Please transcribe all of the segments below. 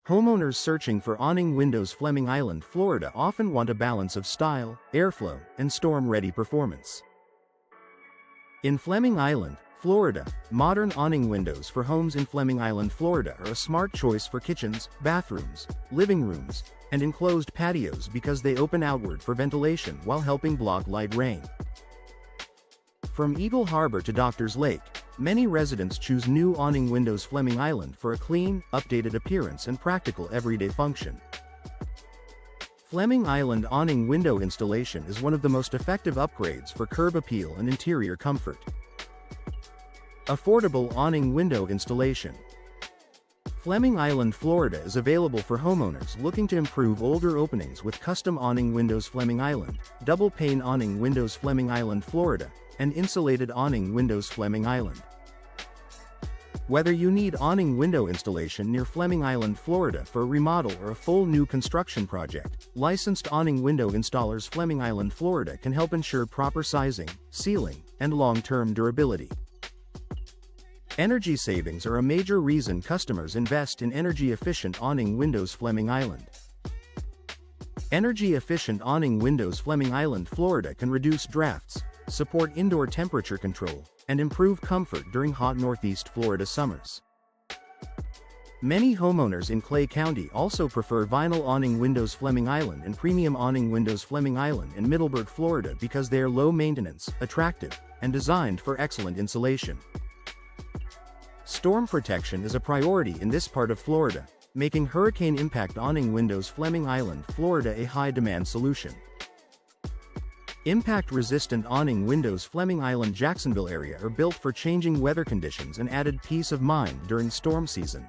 Homeowners searching for awning windows Fleming Island, Florida often want a balance of style, airflow, and storm-ready performance. In Fleming Island, Florida, modern awning windows for homes in Fleming Island, Florida are a smart choice for kitchens, bathrooms, living rooms, and enclosed patios because they open outward for ventilation while helping block light rain. From Eagle Harbor to Doctors Lake, many residents choose new Awning Windows Fleming Island for a clean, updated appearance and practical everyday function. Fleming Island awning window installation is one of the most effective upgrades for curb appeal and interior comfort. Affordable awning window installation. Fleming Island, Florida is available for homeowners looking to improve older openings with custom awning windows Fleming Island, double pane awning windows Fleming Island, Florida, and insulated awning windows Fleming Island. Whether you need awning window installation near Fleming Island, Florida for a remodel or a full new construction project, licensed awning window installers Fleming Island, Florida can help ensure proper sizing, sealing, and long-term durability. Energy savings are a major reason customers invest in energy-efficient awning windows Fleming Island. Energy-efficient awning windows Fleming Island, Florida can reduce drafts, support indoor temperature control, and improve comfort during hot Northeast Florida summers. Many homeowners in Clay County also prefer vinyl awning windows Fleming Island and premium awning windows Fleming Island in Middleburg, Florida because they are low maintenance, attractive, and designed for excellent insulation. Storm protection is a priority in this part of Florida, making hurricane impact awning windows Fleming Island, Florida a high-demand solution. Impact-resistant awning windows Fleming Island, Jacksonville area are built for changing weather conditions and added peace of mind during storm season.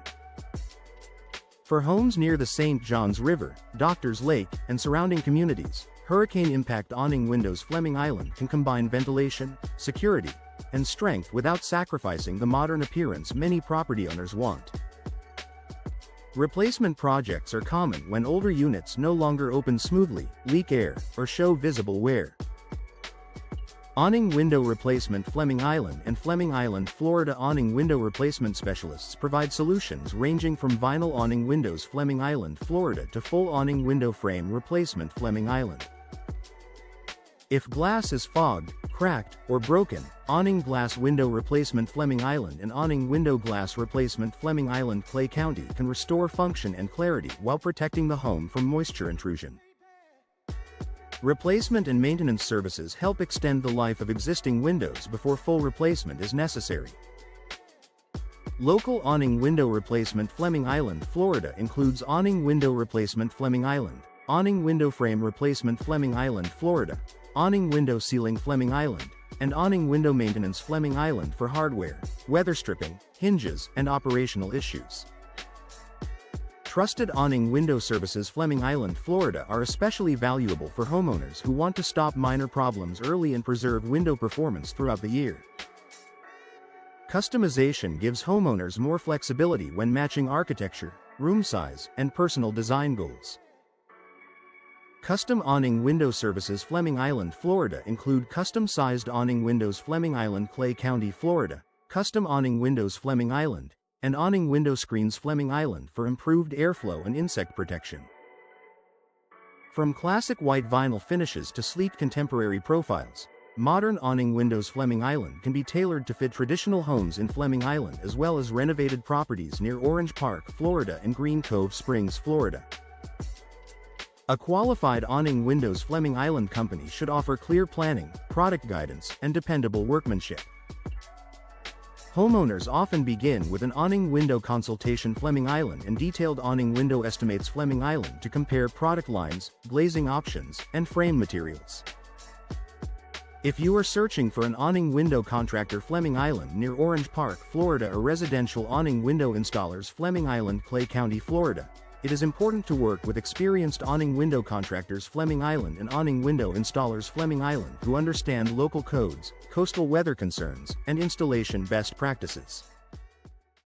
For homes near the St. Johns River, Doctors Lake, and surrounding communities, hurricane impact awning windows Fleming Island can combine ventilation, security, and strength without sacrificing the modern appearance many property owners want. Replacement projects are common when older units no longer open smoothly, leak air, or show visible wear. Awning window replacement Fleming Island and Fleming Island, Florida awning window replacement specialists provide solutions ranging from vinyl awning windows Fleming Island, Florida to full awning window frame replacement Fleming Island. If glass is fogged, cracked, or broken, awning glass window replacement Fleming Island and awning window glass replacement Fleming Island, Clay County can restore function and clarity while protecting the home from moisture intrusion. Replacement and maintenance services help extend the life of existing windows before full replacement is necessary. Local awning window replacement Fleming Island, Florida includes awning window replacement Fleming Island, awning window frame replacement Fleming Island, Florida, awning window ceiling Fleming Island, and awning window maintenance Fleming Island for hardware, weather stripping, hinges, and operational issues. Trusted awning window services Fleming Island, Florida are especially valuable for homeowners who want to stop minor problems early and preserve window performance throughout the year. Customization gives homeowners more flexibility when matching architecture, room size, and personal design goals. Custom awning window services Fleming Island, Florida include custom-sized awning windows Fleming Island, Clay County, Florida, custom awning windows Fleming Island, and awning window screens Fleming Island for improved airflow and insect protection. From classic white vinyl finishes to sleek contemporary profiles, modern awning windows Fleming Island can be tailored to fit traditional homes in Fleming Island as well as renovated properties near Orange Park, Florida and Green Cove Springs, Florida. A qualified awning windows Fleming Island company should offer clear planning, product guidance, and dependable workmanship. Homeowners often begin with an awning window consultation Fleming Island and detailed awning window estimates Fleming Island to compare product lines, glazing options, and frame materials. If you are searching for an awning window contractor Fleming Island near Orange Park, Florida or residential awning window installers Fleming Island, Clay County, Florida, it is important to work with experienced awning window contractors Fleming Island and awning window installers Fleming Island who understand local codes, coastal weather concerns, and installation best practices.